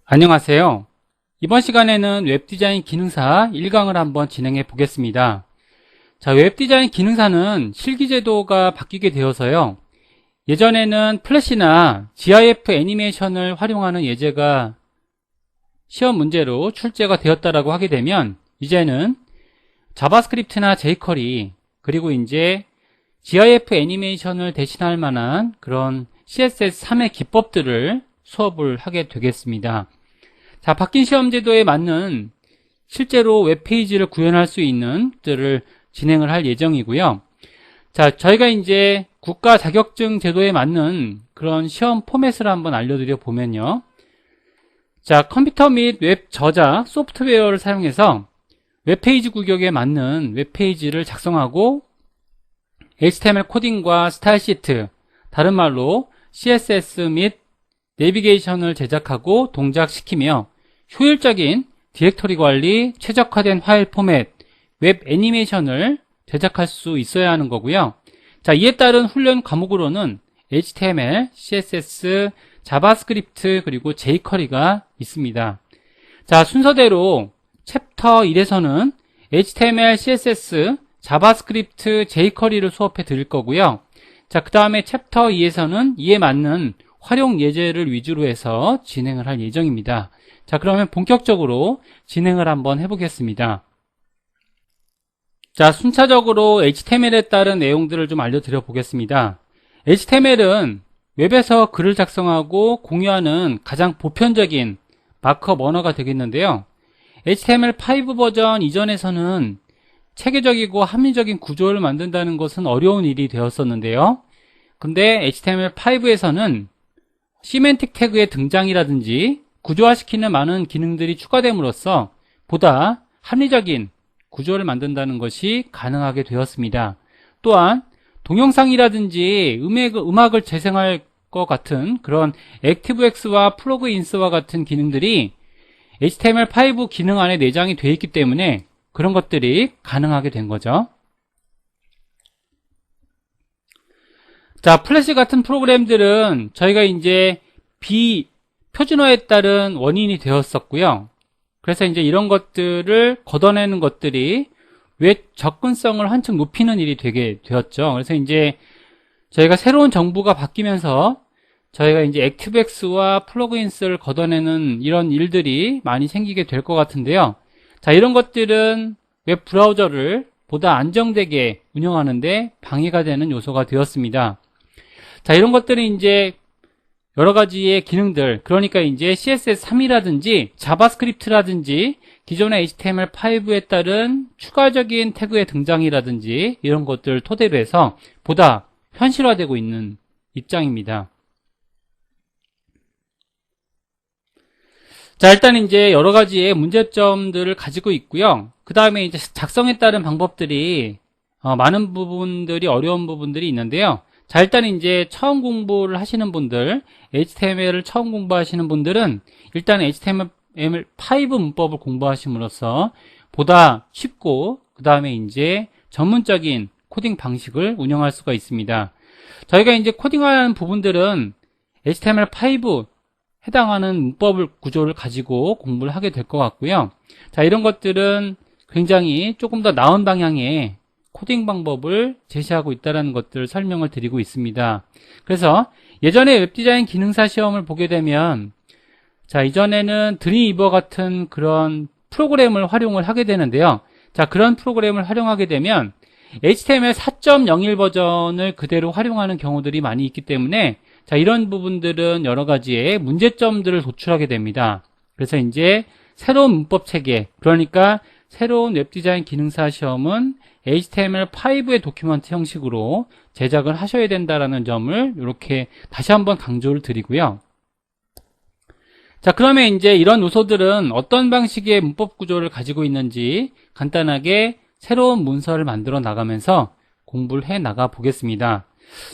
안녕하세요. 이번 시간에는 웹디자인 기능사 1강을 한번 진행해 보겠습니다. 자, 웹디자인 기능사는 실기제도가 바뀌게 되어서요. 예전에는 플래시나 GIF 애니메이션을 활용하는 예제가 시험 문제로 출제가 되었다라고 하게 되면 이제는 자바스크립트나 jQuery 그리고 이제 GIF 애니메이션을 대신할 만한 그런 CSS3의 기법들을 수업을 하게 되겠습니다. 자, 바뀐 시험제도에 맞는 실제로 웹페이지를 구현할 수 있는 것들을 진행을 할 예정이고요. 자, 저희가 이제 국가 자격증 제도에 맞는 그런 시험 포맷을 한번 알려드려 보면요. 자, 컴퓨터 및 웹 저자 소프트웨어를 사용해서 웹페이지 구격에 맞는 웹페이지를 작성하고 HTML 코딩과 스타일 시트, 다른 말로 CSS 및 내비게이션을 제작하고 동작시키며 효율적인 디렉터리 관리, 최적화된 파일 포맷, 웹 애니메이션을 제작할 수 있어야 하는 거고요. 자, 이에 따른 훈련 과목으로는 HTML, CSS, 자바스크립트 그리고 jQuery가 있습니다. 자, 순서대로 챕터 1에서는 HTML, CSS, 자바스크립트, jQuery를 수업해 드릴 거고요. 자, 그 다음에 챕터 2에서는 이에 맞는 활용 예제를 위주로 해서 진행을 할 예정입니다. 자, 그러면 본격적으로 진행을 한번 해보겠습니다. 자, 순차적으로 HTML에 따른 내용들을 좀 알려드려 보겠습니다. HTML은 웹에서 글을 작성하고 공유하는 가장 보편적인 마크업 언어가 되겠는데요. HTML5 버전 이전에서는 체계적이고 합리적인 구조를 만든다는 것은 어려운 일이 되었었는데요. 근데 HTML5에서는 시멘틱 태그의 등장이라든지 구조화시키는 많은 기능들이 추가됨으로써 보다 합리적인 구조를 만든다는 것이 가능하게 되었습니다. 또한 동영상이라든지 음악을 재생할 것 같은 그런 액티브엑스와 플러그인스와 같은 기능들이 HTML5 기능 안에 내장이 되어 있기 때문에 그런 것들이 가능하게 된 거죠. 자, 플래시 같은 프로그램들은 저희가 이제 비표준화에 따른 원인이 되었었고요. 그래서 이제 이런 것들을 걷어내는 것들이 웹 접근성을 한층 높이는 일이 되게 되었죠. 그래서 이제 저희가 새로운 정부가 바뀌면서 저희가 이제 액티브엑스와 플러그인스를 걷어내는 이런 일들이 많이 생기게 될 것 같은데요. 자, 이런 것들은 웹 브라우저를 보다 안정되게 운영하는데 방해가 되는 요소가 되었습니다. 자, 이런 것들이 이제 여러 가지의 기능들, 그러니까 이제 CSS3이라든지 자바스크립트라든지 기존의 HTML5에 따른 추가적인 태그의 등장이라든지 이런 것들을 토대로 해서 보다 현실화되고 있는 입장입니다. 자, 일단 이제 여러 가지의 문제점들을 가지고 있고요. 그 다음에 이제 작성에 따른 방법들이 많은 부분들이 어려운 부분들이 있는데요. 자, 일단 이제 처음 공부를 하시는 분들, HTML을 처음 공부하시는 분들은 일단 HTML5 문법을 공부하심으로써 보다 쉽고 그 다음에 이제 전문적인 코딩 방식을 운영할 수가 있습니다. 저희가 이제 코딩하는 부분들은 HTML5 해당하는 문법을 구조를 가지고 공부를 하게 될 것 같고요. 자, 이런 것들은 굉장히 조금 더 나은 방향의 코딩 방법을 제시하고 있다는 것들을 설명을 드리고 있습니다. 그래서 예전에 웹디자인 기능사 시험을 보게 되면 자, 이전에는 드림위버 같은 그런 프로그램을 활용을 하게 되는데요. 자, 그런 프로그램을 활용하게 되면 HTML 4.01 버전을 그대로 활용하는 경우들이 많이 있기 때문에 자, 이런 부분들은 여러 가지의 문제점들을 도출하게 됩니다. 그래서 이제 새로운 문법 체계, 그러니까 새로운 웹디자인 기능사 시험은 HTML5의 도큐먼트 형식으로 제작을 하셔야 된다는 점을 이렇게 다시 한번 강조를 드리고요. 자, 그러면 이제 이런 요소들은 어떤 방식의 문법 구조를 가지고 있는지 간단하게 새로운 문서를 만들어 나가면서 공부를 해 나가 보겠습니다.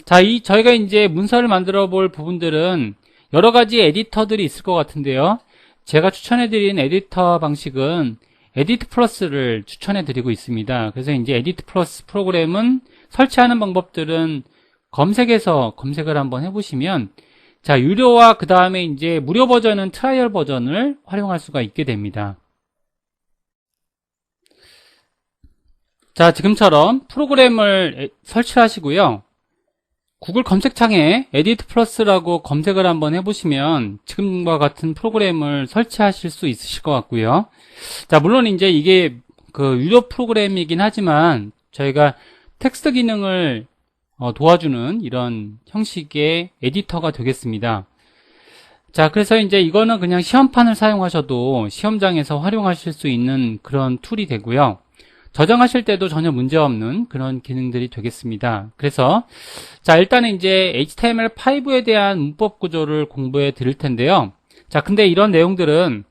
자, 저희가 이제 문서를 만들어 볼 부분들은 여러 가지 에디터들이 있을 것 같은데요. 제가 추천해 드린 에디터 방식은 에디트 플러스를 추천해 드리고 있습니다. 그래서 이제 에디트 플러스 프로그램은 설치하는 방법들은 검색해서 검색을 한번 해보시면 자, 유료와 그 다음에 이제 무료 버전은 트라이얼 버전을 활용할 수가 있게 됩니다. 자, 지금처럼 프로그램을 설치하시고요. 구글 검색창에 에디트 플러스라고 검색을 한번 해보시면 지금과 같은 프로그램을 설치하실 수 있으실 것 같고요. 자, 물론 이제 이게 그 유료 프로그램이긴 하지만 저희가 텍스트 기능을 도와주는 이런 형식의 에디터가 되겠습니다. 자, 그래서 이제 이거는 그냥 시험판을 사용하셔도 시험장에서 활용하실 수 있는 그런 툴이 되고요. 저장하실 때도 전혀 문제없는 그런 기능들이 되겠습니다. 그래서 자, 일단은 이제 HTML5에 대한 문법 구조를 공부해 드릴 텐데요. 자, 근데 이런 내용들은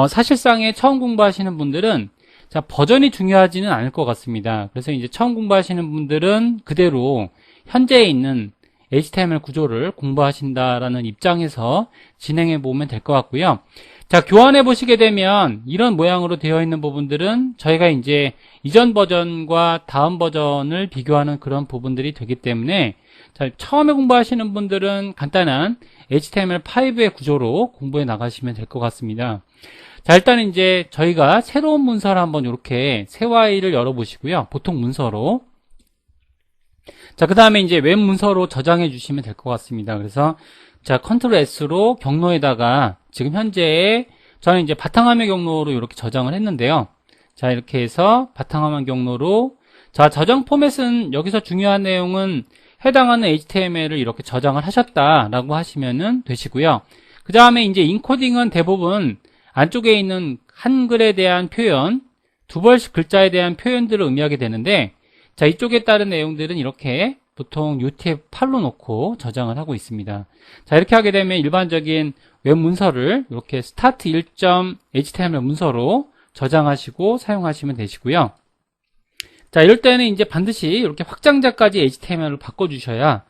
사실상에 처음 공부하시는 분들은 자, 버전이 중요하지는 않을 것 같습니다. 그래서 이제 처음 공부하시는 분들은 그대로 현재에 있는 HTML 구조를 공부하신다라는 입장에서 진행해 보면 될 것 같고요. 자, 교환해 보시게 되면 이런 모양으로 되어 있는 부분들은 저희가 이제 이전 버전과 다음 버전을 비교하는 그런 부분들이 되기 때문에 자, 처음에 공부하시는 분들은 간단한 HTML5의 구조로 공부해 나가시면 될 것 같습니다. 자, 일단 이제 저희가 새로운 문서를 한번 이렇게 새 파일을 열어 보시고요. 보통 문서로. 자, 그 다음에 이제 웹 문서로 저장해 주시면 될 것 같습니다. 그래서 자, 컨트롤 S로 경로에다가 지금 현재 저는 이제 바탕화면 경로로 이렇게 저장을 했는데요. 자, 이렇게 해서 바탕화면 경로로 자, 저장 포맷은 여기서 중요한 내용은 해당하는 HTML을 이렇게 저장을 하셨다라고 하시면은 되시고요. 그 다음에 이제 인코딩은 대부분 안쪽에 있는 한글에 대한 표현, 두 벌씩 글자에 대한 표현들을 의미하게 되는데 자, 이쪽에 따른 내용들은 이렇게 보통 UTF-8로 놓고 저장을 하고 있습니다. 자, 이렇게 하게 되면 일반적인 웹 문서를 이렇게 start1.html 문서로 저장하시고 사용하시면 되시고요. 자, 이럴 때는 이제 반드시 이렇게 확장자까지 HTML을 바꿔주셔야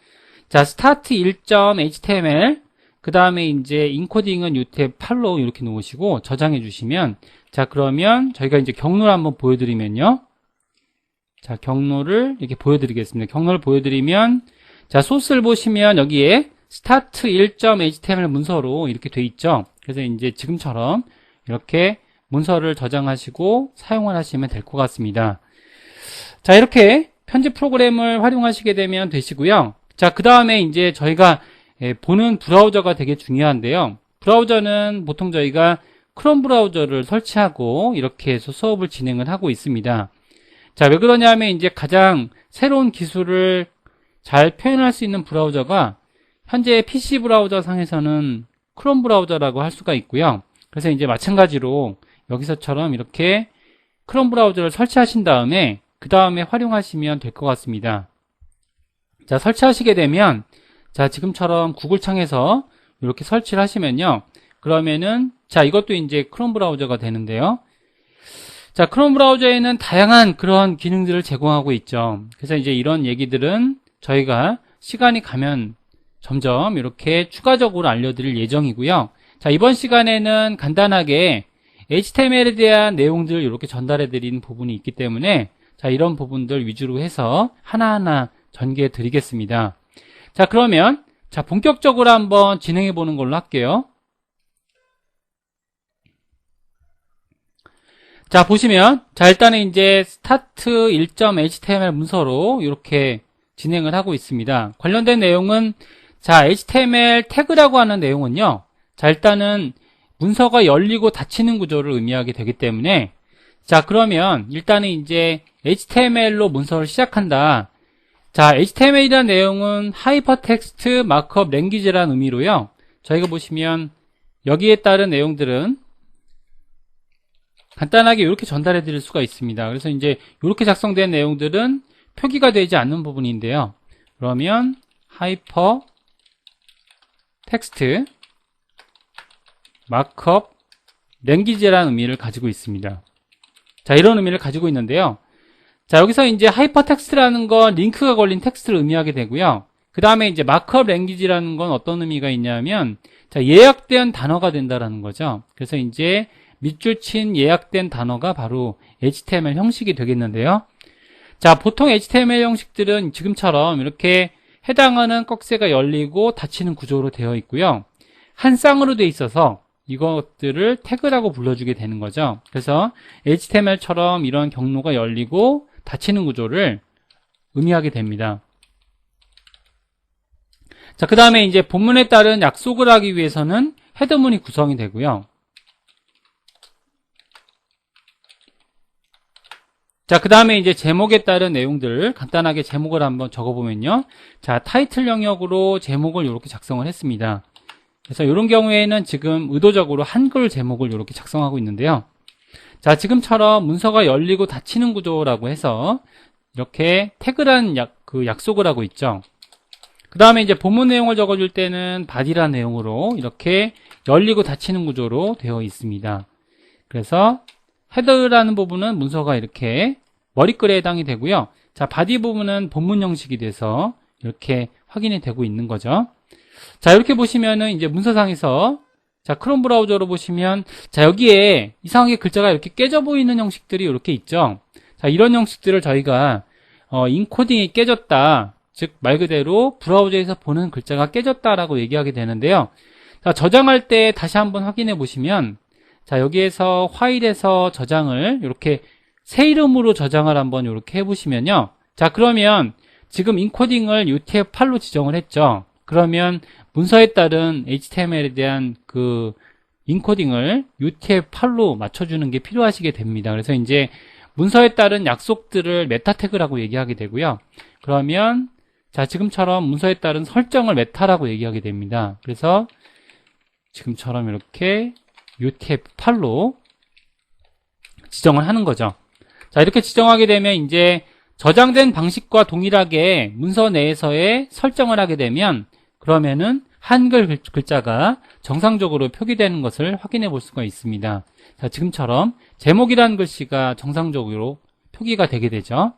자, start1.html 그 다음에 이제 인코딩은 UTF-8로 이렇게 놓으시고 저장해 주시면 자, 그러면 저희가 이제 경로를 한번 보여드리면요. 자, 경로를 이렇게 보여드리겠습니다. 경로를 보여드리면 자, 소스를 보시면 여기에 start1.html 문서로 이렇게 돼 있죠. 그래서 이제 지금처럼 이렇게 문서를 저장하시고 사용을 하시면 될 것 같습니다. 자, 이렇게 편집 프로그램을 활용하시게 되면 되시고요. 자, 그 다음에 이제 저희가 보는 브라우저가 되게 중요한데요. 브라우저는 보통 저희가 크롬 브라우저를 설치하고 이렇게 해서 수업을 진행을 하고 있습니다. 자, 왜 그러냐면 이제 가장 새로운 기술을 잘 표현할 수 있는 브라우저가 현재 PC 브라우저 상에서는 크롬 브라우저라고 할 수가 있고요. 그래서 이제 마찬가지로 여기서처럼 이렇게 크롬 브라우저를 설치하신 다음에 그 다음에 활용하시면 될 것 같습니다. 자, 설치하시게 되면 자, 지금처럼 구글 창에서 이렇게 설치를 하시면요. 그러면은 자, 이것도 이제 크롬 브라우저가 되는데요. 자, 크롬 브라우저에는 다양한 그런 기능들을 제공하고 있죠. 그래서 이제 이런 얘기들은 저희가 시간이 가면 점점 이렇게 추가적으로 알려드릴 예정이고요. 자, 이번 시간에는 간단하게 HTML에 대한 내용들을 이렇게 전달해 드리는 부분이 있기 때문에 자, 이런 부분들 위주로 해서 하나하나 전개해 드리겠습니다. 자, 그러면 자, 본격적으로 한번 진행해 보는 걸로 할게요. 자, 보시면 자, 일단은 이제 start1.html 문서로 이렇게 진행을 하고 있습니다. 관련된 내용은 자, HTML 태그라고 하는 내용은요. 자, 일단은 문서가 열리고 닫히는 구조를 의미하게 되기 때문에 자, 그러면 일단은 이제 HTML로 문서를 시작한다. 자, HTML이라는 내용은 하이퍼텍스트 마크업 랭귀지라는 의미로요. 저희가 보시면 여기에 따른 내용들은 간단하게 이렇게 전달해 드릴 수가 있습니다. 그래서 이제 이렇게 작성된 내용들은 표기가 되지 않는 부분인데요. 그러면 하이퍼 텍스트 마크업 랭귀지라는 의미를 가지고 있습니다. 자, 이런 의미를 가지고 있는데요. 자, 여기서 이제 하이퍼 텍스트라는 건 링크가 걸린 텍스트를 의미하게 되고요. 그 다음에 이제 마크업 랭귀지라는 건 어떤 의미가 있냐면 자, 예약된 단어가 된다라는 거죠. 그래서 이제 밑줄 친 예약된 단어가 바로 HTML 형식이 되겠는데요. 자, 보통 HTML 형식들은 지금처럼 이렇게 해당하는 꺽쇠가 열리고 닫히는 구조로 되어 있고요. 한 쌍으로 되어 있어서 이것들을 태그라고 불러주게 되는 거죠. 그래서 HTML처럼 이런 경로가 열리고 닫히는 구조를 의미하게 됩니다. 자, 그 다음에 이제 본문에 따른 약속을 하기 위해서는 헤더문이 구성이 되고요. 자, 그 다음에 이제 제목에 따른 내용들을 간단하게 제목을 한번 적어보면요. 자, 타이틀 영역으로 제목을 이렇게 작성을 했습니다. 그래서 이런 경우에는 지금 의도적으로 한글 제목을 이렇게 작성하고 있는데요. 자, 지금처럼 문서가 열리고 닫히는 구조라고 해서 이렇게 태그란 약속을 하고 있죠. 그 다음에 이제 본문 내용을 적어줄 때는 body라는 내용으로 이렇게 열리고 닫히는 구조로 되어 있습니다. 그래서 헤더라는 부분은 문서가 이렇게 머리글에 해당이 되고요. 자, body 부분은 본문 형식이 돼서 이렇게 확인이 되고 있는 거죠. 자, 이렇게 보시면은 이제 문서상에서 자, 크롬 브라우저로 보시면 자, 여기에 이상하게 글자가 이렇게 깨져 보이는 형식들이 이렇게 있죠. 자, 이런 형식들을 저희가 인코딩이 깨졌다. 즉 말 그대로 브라우저에서 보는 글자가 깨졌다라고 얘기하게 되는데요. 자, 저장할 때 다시 한번 확인해 보시면 자, 여기에서 파일에서 저장을 이렇게 새 이름으로 저장을 한번 이렇게 해보시면요. 자, 그러면 지금 인코딩을 UTF-8로 지정을 했죠. 그러면 문서에 따른 HTML에 대한 그 인코딩을 UTF-8로 맞춰주는 게 필요하시게 됩니다. 그래서 이제 문서에 따른 약속들을 메타 태그라고 얘기하게 되고요. 그러면 자, 지금처럼 문서에 따른 설정을 메타라고 얘기하게 됩니다. 그래서 지금처럼 이렇게 UTF-8로 지정을 하는 거죠. 자, 이렇게 지정하게 되면 이제 저장된 방식과 동일하게 문서 내에서의 설정을 하게 되면 그러면은 한글 글자가 정상적으로 표기되는 것을 확인해 볼 수가 있습니다. 자, 지금처럼 제목이라는 글씨가 정상적으로 표기가 되게 되죠.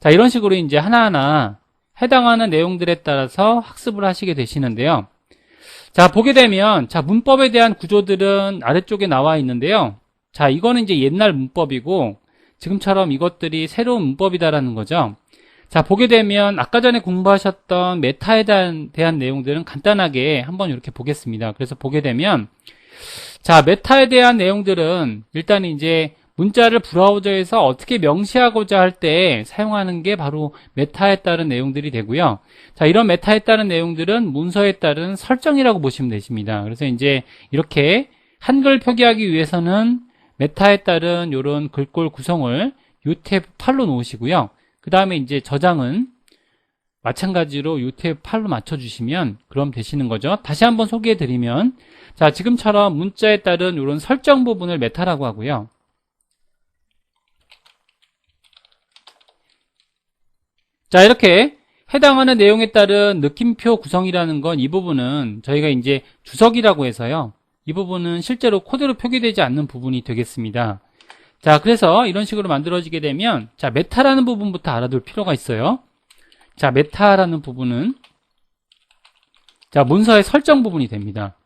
자, 이런 식으로 이제 하나하나 해당하는 내용들에 따라서 학습을 하시게 되시는데요. 자, 보게 되면 자, 문법에 대한 구조들은 아래쪽에 나와 있는데요. 자, 이거는 이제 옛날 문법이고 지금처럼 이것들이 새로운 문법이다라는 거죠. 자, 보게 되면 아까 전에 공부하셨던 메타에 대한 내용들은 간단하게 한번 이렇게 보겠습니다. 그래서 보게 되면 자, 메타에 대한 내용들은 일단 이제 문자를 브라우저에서 어떻게 명시하고자 할 때 사용하는 게 바로 메타에 따른 내용들이 되고요. 자, 이런 메타에 따른 내용들은 문서에 따른 설정이라고 보시면 되십니다. 그래서 이제 이렇게 한글 표기하기 위해서는 메타에 따른 이런 글꼴 구성을 UTF-8로 놓으시고요. 그 다음에 이제 저장은 마찬가지로 UTF-8로 맞춰주시면 그럼 되시는 거죠. 다시 한번 소개해 드리면 자, 지금처럼 문자에 따른 이런 설정 부분을 메타라고 하고요. 자, 이렇게 해당하는 내용에 따른 느낌표 구성이라는 건 이 부분은 저희가 이제 주석이라고 해서요. 이 부분은 실제로 코드로 표기되지 않는 부분이 되겠습니다. 자, 그래서 이런 식으로 만들어지게 되면 자, 메타라는 부분부터 알아둘 필요가 있어요. 자, 메타라는 부분은 자, 문서의 설정 부분이 됩니다.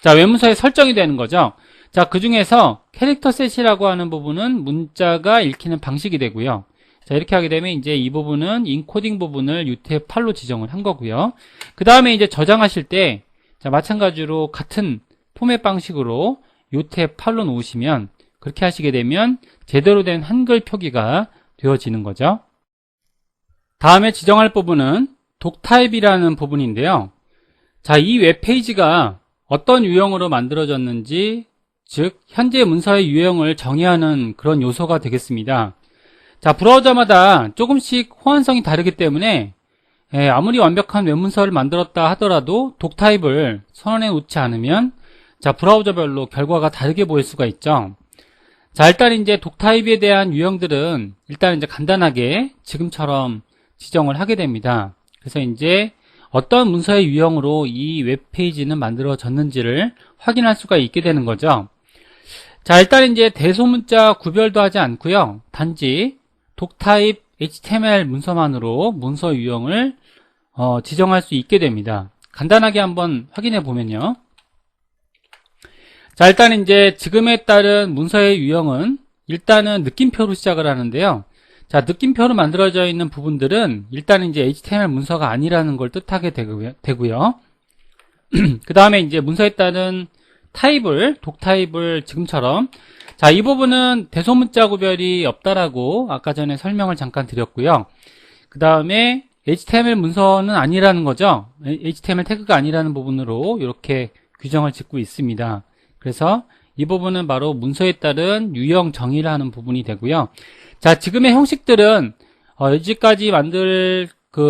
자, 외문서의 설정이 되는 거죠. 자, 그 중에서 캐릭터 셋이라고 하는 부분은 문자가 읽히는 방식이 되고요. 자, 이렇게 하게 되면 이제 이 부분은 인코딩 부분을 UTF-8로 지정을 한 거고요. 그 다음에 이제 저장하실 때 자, 마찬가지로 같은 포맷 방식으로 UTF-8로 놓으시면 그렇게 하시게 되면 제대로 된 한글 표기가 되어지는 거죠. 다음에 지정할 부분은 독타입이라는 부분인데요. 자, 이 웹페이지가 어떤 유형으로 만들어졌는지 즉 현재 문서의 유형을 정의하는 그런 요소가 되겠습니다. 자, 브라우저마다 조금씩 호환성이 다르기 때문에 아무리 완벽한 웹문서를 만들었다 하더라도 독타입을 선언해 놓지 않으면 자, 브라우저별로 결과가 다르게 보일 수가 있죠. 자, 일단 이제 독타입에 대한 유형들은 일단 이제 간단하게 지금처럼 지정을 하게 됩니다. 그래서 이제 어떤 문서의 유형으로 이 웹페이지는 만들어졌는지를 확인할 수가 있게 되는 거죠. 자, 일단 이제 대소문자 구별도 하지 않고요. 단지 독타입 HTML 문서만으로 문서 유형을 지정할 수 있게 됩니다. 간단하게 한번 확인해 보면요. 자, 일단 이제 지금에 따른 문서의 유형은 일단은 느낌표로 시작을 하는데요. 자, 느낌표로 만들어져 있는 부분들은 일단은 이제 HTML 문서가 아니라는 걸 뜻하게 되고요. 그 다음에 이제 문서에 따른 타입을, 독 타입을 지금처럼, 자, 이 부분은 대소문자 구별이 없다라고 아까 전에 설명을 잠깐 드렸고요. 그 다음에 HTML 문서는 아니라는 거죠. HTML 태그가 아니라는 부분으로 이렇게 규정을 짓고 있습니다. 그래서 이 부분은 바로 문서에 따른 유형 정의를 부분이 되고요. 자, 지금의 형식들은 여기까지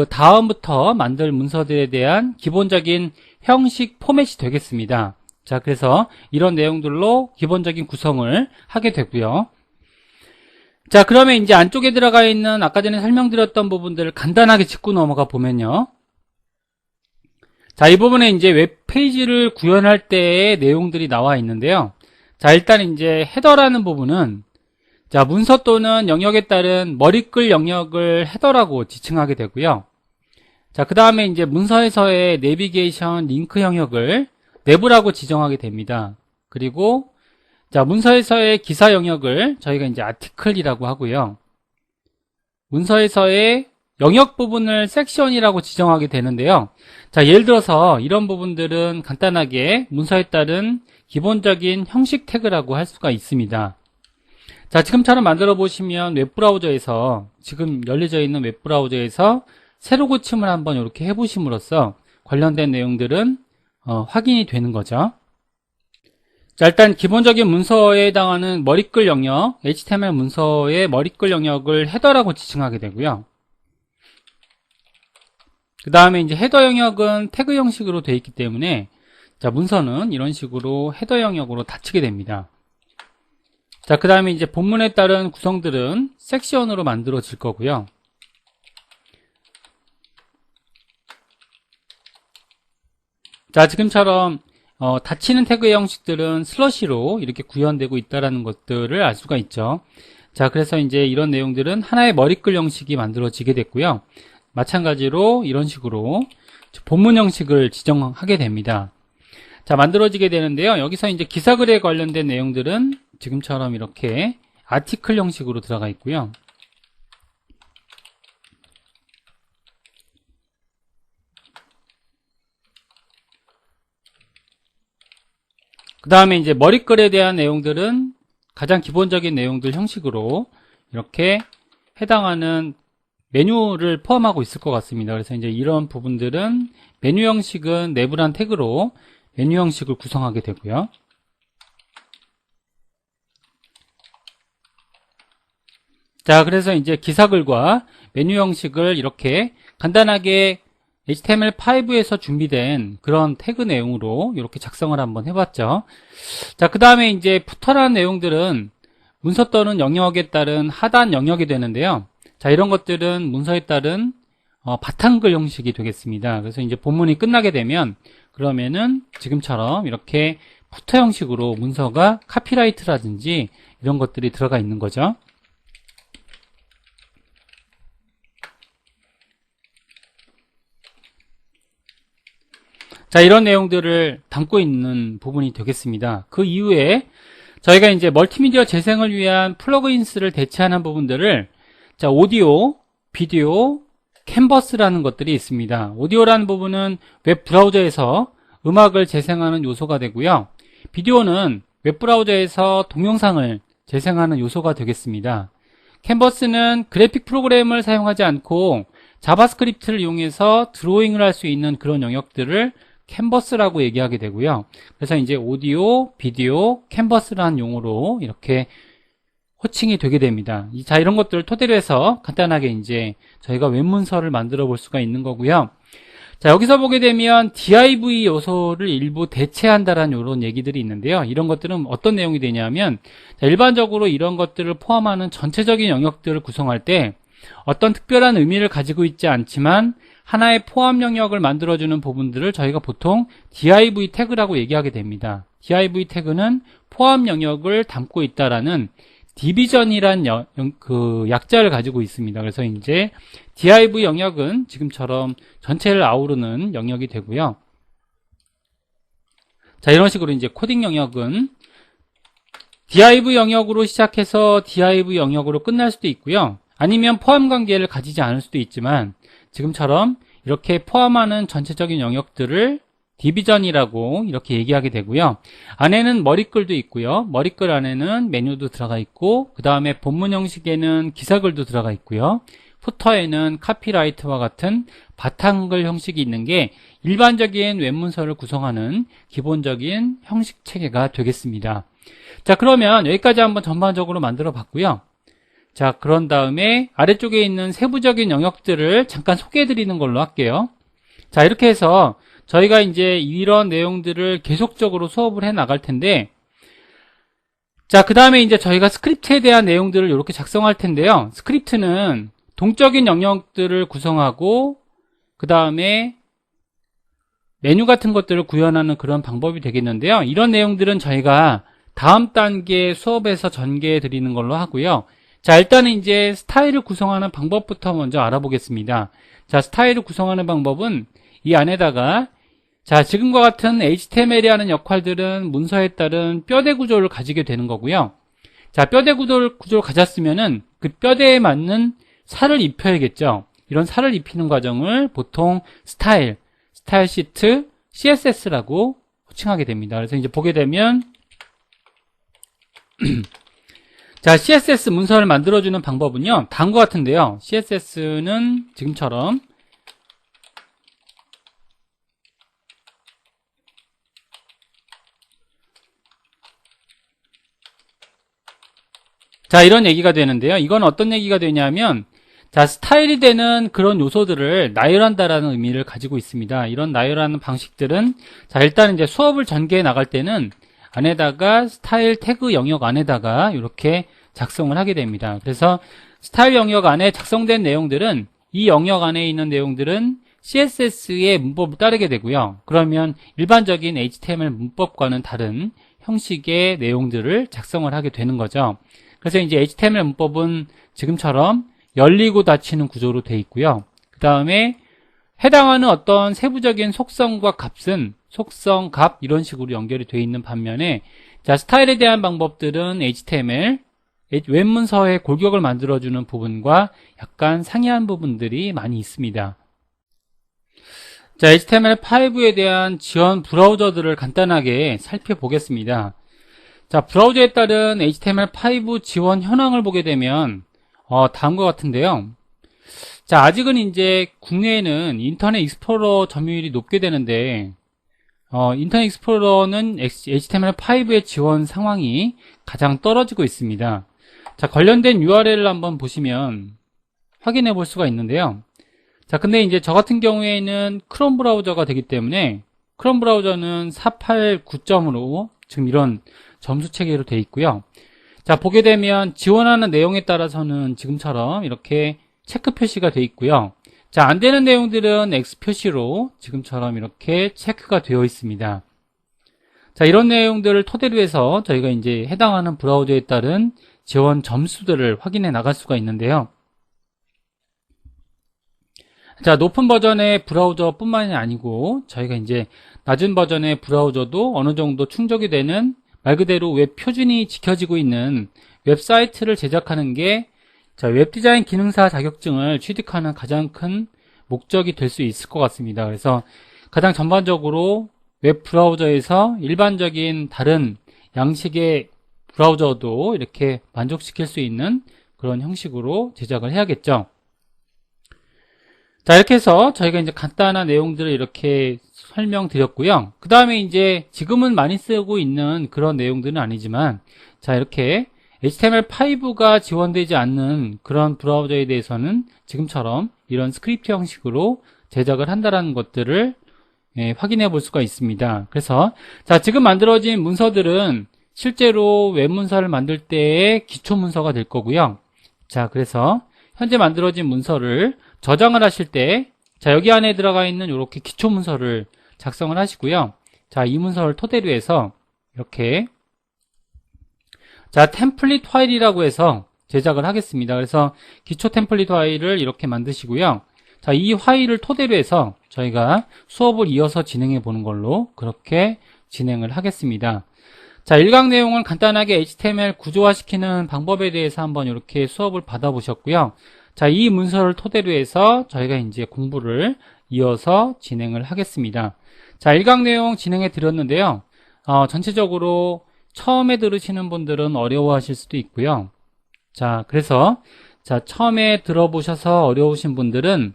다음부터 만들 문서들에 대한 기본적인 형식 포맷이 되겠습니다. 자, 그래서 이런 내용들로 기본적인 구성을 하게 되고요. 자, 그러면 이제 안쪽에 들어가 있는 아까 전에 설명드렸던 부분들을 간단하게 짚고 넘어가 보면요. 자, 이 부분에 이제 웹페이지를 구현할 때의 내용들이 나와 있는데요. 자, 일단 이제 헤더라는 부분은 자, 문서 또는 영역에 따른 머리글 영역을 헤더라고 지칭하게 되고요. 자, 그 다음에 이제 문서에서의 내비게이션 링크 영역을 내부라고 지정하게 됩니다. 그리고 자, 문서에서의 기사 영역을 저희가 이제 아티클이라고 하고요. 문서에서의 영역 부분을 섹션이라고 지정하게 되는데요. 자, 예를 들어서 이런 부분들은 간단하게 문서에 따른 기본적인 형식 태그라고 할 수가 있습니다. 자, 지금처럼 만들어 보시면 웹브라우저에서, 지금 열려져 있는 웹브라우저에서 새로 고침을 한번 이렇게 해보심으로써 관련된 내용들은 확인이 되는 거죠. 자, 일단 기본적인 문서에 해당하는 머리글 영역, HTML 문서의 머리글 영역을 헤더라고 지칭하게 되고요. 그 다음에 이제 헤더 영역은 태그 형식으로 되어 있기 때문에 자, 문서는 이런 식으로 헤더 영역으로 닫히게 됩니다. 자, 그 다음에 이제 본문에 따른 구성들은 섹션으로 만들어질 거고요. 자, 지금처럼 닫히는 태그의 형식들은 슬러시로 이렇게 구현되고 있다는 것들을 알 수가 있죠. 자, 그래서 이제 이런 내용들은 하나의 머리글 형식이 만들어지게 됐고요. 마찬가지로 이런 식으로 본문 형식을 지정하게 됩니다. 자, 만들어지게 되는데요. 여기서 이제 기사글에 관련된 내용들은 지금처럼 이렇게 아티클 형식으로 들어가 있고요. 그 다음에 이제 머리글에 대한 내용들은 가장 기본적인 내용들 형식으로 이렇게 해당하는 메뉴를 포함하고 있을 것 같습니다. 그래서 이제 이런 부분들은 메뉴 형식은 내부란 태그로 메뉴 형식을 구성하게 되고요. 자, 그래서 이제 기사글과 메뉴 형식을 이렇게 간단하게 HTML5에서 준비된 그런 태그 내용으로 이렇게 작성을 한번 해봤죠. 자, 그 다음에 이제 푸터라는 내용들은 문서 또는 영역에 따른 하단 영역이 되는데요. 자, 이런 것들은 문서에 따른 바탕글 형식이 되겠습니다. 그래서 이제 본문이 끝나게 되면 그러면은 지금처럼 이렇게 푸터 형식으로 문서가 카피라이트라든지 이런 것들이 들어가 있는 거죠. 자, 이런 내용들을 담고 있는 부분이 되겠습니다. 그 이후에 저희가 이제 멀티미디어 재생을 위한 플러그인스를 대체하는 부분들을 자, 오디오, 비디오, 캔버스라는 것들이 있습니다. 오디오라는 부분은 웹 브라우저에서 음악을 재생하는 요소가 되고요. 비디오는 웹 브라우저에서 동영상을 재생하는 요소가 되겠습니다. 캔버스는 그래픽 프로그램을 사용하지 않고 자바스크립트를 이용해서 드로잉을 할 수 있는 그런 영역들을 캔버스라고 얘기하게 되고요. 그래서 이제 오디오, 비디오, 캔버스라는 용어로 이렇게 호칭이 되게 됩니다. 자, 이런 것들을 토대로 해서 간단하게 이제 저희가 웹문서를 만들어 볼 수가 있는 거고요. 자, 여기서 보게 되면 div 요소를 일부 대체한다라는 이런 얘기들이 있는데요. 이런 것들은 어떤 내용이 되냐면 자, 일반적으로 이런 것들을 포함하는 전체적인 영역들을 구성할 때 어떤 특별한 의미를 가지고 있지 않지만 하나의 포함 영역을 만들어주는 부분들을 저희가 보통 div 태그라고 얘기하게 됩니다. div 태그는 포함 영역을 담고 있다라는 디비전이란 그 약자를 가지고 있습니다. 그래서 이제 div 영역은 지금처럼 전체를 아우르는 영역이 되고요. 자, 이런 식으로 이제 코딩 영역은 div 영역으로 시작해서 div 영역으로 끝날 수도 있고요. 아니면 포함 관계를 가지지 않을 수도 있지만 지금처럼 이렇게 포함하는 전체적인 영역들을 디비전이라고 이렇게 얘기하게 되고요. 안에는 머리글도 있고요. 머리글 안에는 메뉴도 들어가 있고 그 다음에 본문 형식에는 기사글도 들어가 있고요. 푸터에는 카피라이트와 같은 바탕글 형식이 있는 게 일반적인 웹문서를 구성하는 기본적인 형식 체계가 되겠습니다. 자, 그러면 여기까지 한번 전반적으로 만들어 봤고요. 자, 그런 다음에 아래쪽에 있는 세부적인 영역들을 잠깐 소개해 드리는 걸로 할게요. 자, 이렇게 해서 저희가 이제 이런 내용들을 계속적으로 수업을 해 나갈 텐데, 자, 그 다음에 이제 저희가 스크립트에 대한 내용들을 이렇게 작성할 텐데요. 스크립트는 동적인 영역들을 구성하고 그 다음에 메뉴 같은 것들을 구현하는 그런 방법이 되겠는데요. 이런 내용들은 저희가 다음 단계 수업에서 전개해 드리는 걸로 하고요. 자, 일단은 이제 스타일을 구성하는 방법부터 먼저 알아보겠습니다. 자, 스타일을 구성하는 방법은 이 안에다가 자, 지금과 같은 HTML이 하는 역할들은 문서에 따른 뼈대 구조를 가지게 되는 거고요. 자, 뼈대 구조를 가졌으면은 그 뼈대에 맞는 살을 입혀야겠죠. 이런 살을 입히는 과정을 보통 스타일 시트, CSS라고 호칭하게 됩니다. 그래서 이제 보게 되면 자, CSS 문서를 만들어주는 방법은요, 다음과 같은데요. CSS는 지금처럼 자, 이런 얘기가 되는데요. 이건 어떤 얘기가 되냐면 자, 스타일이 되는 그런 요소들을 나열한다라는 의미를 가지고 있습니다. 이런 나열하는 방식들은 자, 일단 이제 수업을 전개해 나갈 때는 안에다가 스타일 태그 영역 안에다가 이렇게 작성을 하게 됩니다. 그래서 스타일 영역 안에 작성된 내용들은 이 영역 안에 있는 내용들은 CSS의 문법을 따르게 되고요. 그러면 일반적인 HTML 문법과는 다른 형식의 내용들을 작성을 하게 되는 거죠. 그래서 이제 HTML 문법은 지금처럼 열리고 닫히는 구조로 되어 있고요. 그 다음에 해당하는 어떤 세부적인 속성과 값은 속성, 값 이런 식으로 연결이 되어 있는 반면에 자, 스타일에 대한 방법들은 HTML 웹문서의 골격을 만들어주는 부분과 약간 상이한 부분들이 많이 있습니다. 자, HTML5에 대한 지원 브라우저들을 간단하게 살펴보겠습니다. 자, 브라우저에 따른 HTML5 지원 현황을 보게 되면 다음과 같은데요. 자, 아직은 이제 국내에는 인터넷 익스플로러 점유율이 높게 되는데 인터넷 익스플로러는 HTML5의 지원 상황이 가장 떨어지고 있습니다. 자, 관련된 URL을 한번 보시면 확인해 볼 수가 있는데요. 자, 근데 이제 저 같은 경우에는 크롬 브라우저가 되기 때문에 크롬 브라우저는 489점으로 지금 이런 점수 체계로 되어 있고요. 자, 보게 되면 지원하는 내용에 따라서는 지금처럼 이렇게 체크 표시가 되어 있고요. 자, 안 되는 내용들은 X 표시로 지금처럼 이렇게 체크가 되어 있습니다. 자, 이런 내용들을 토대로 해서 저희가 이제 해당하는 브라우저에 따른 지원 점수들을 확인해 나갈 수가 있는데요. 자, 높은 버전의 브라우저 뿐만이 아니고 저희가 이제 낮은 버전의 브라우저도 어느 정도 충족이 되는 말 그대로 웹 표준이 지켜지고 있는 웹사이트를 제작하는 게 자, 웹디자인 기능사 자격증을 취득하는 가장 큰 목적이 될 수 있을 것 같습니다. 그래서 가장 전반적으로 웹 브라우저에서 일반적인 다른 양식의 브라우저도 이렇게 만족시킬 수 있는 그런 형식으로 제작을 해야겠죠. 자, 이렇게 해서 저희가 이제 간단한 내용들을 이렇게 설명드렸고요. 그 다음에 이제 지금은 많이 쓰고 있는 그런 내용들은 아니지만 자, 이렇게 HTML5가 지원되지 않는 그런 브라우저에 대해서는 지금처럼 이런 스크립트 형식으로 제작을 한다는 것들을 확인해 볼 수가 있습니다. 그래서 자, 지금 만들어진 문서들은 실제로 웹문서를 만들 때의 기초 문서가 될 거고요. 자, 그래서 현재 만들어진 문서를 저장을 하실 때 자, 여기 안에 들어가 있는 이렇게 기초 문서를 작성을 하시고요. 자, 이 문서를 토대로 해서 이렇게 자, 템플릿 파일이라고 해서 제작을 하겠습니다. 그래서 기초 템플릿 파일을 이렇게 만드시고요. 자, 이 파일을 토대로 해서 저희가 수업을 이어서 진행해 보는 걸로 그렇게 진행을 하겠습니다. 자, 일강 내용을 간단하게 HTML 구조화시키는 방법에 대해서 한번 이렇게 수업을 받아보셨고요. 자, 이 문서를 토대로 해서 저희가 이제 공부를 이어서 진행을 하겠습니다. 자, 일강 내용 진행해 드렸는데요. 전체적으로 처음에 들으시는 분들은 어려워하실 수도 있고요. 자, 그래서 자, 처음에 들어보셔서 어려우신 분들은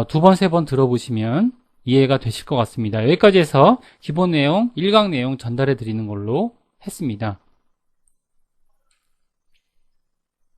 두 번, 세 번 들어보시면 이해가 되실 것 같습니다. 여기까지 해서 기본 내용, 일강 내용 전달해 드리는 걸로 했습니다.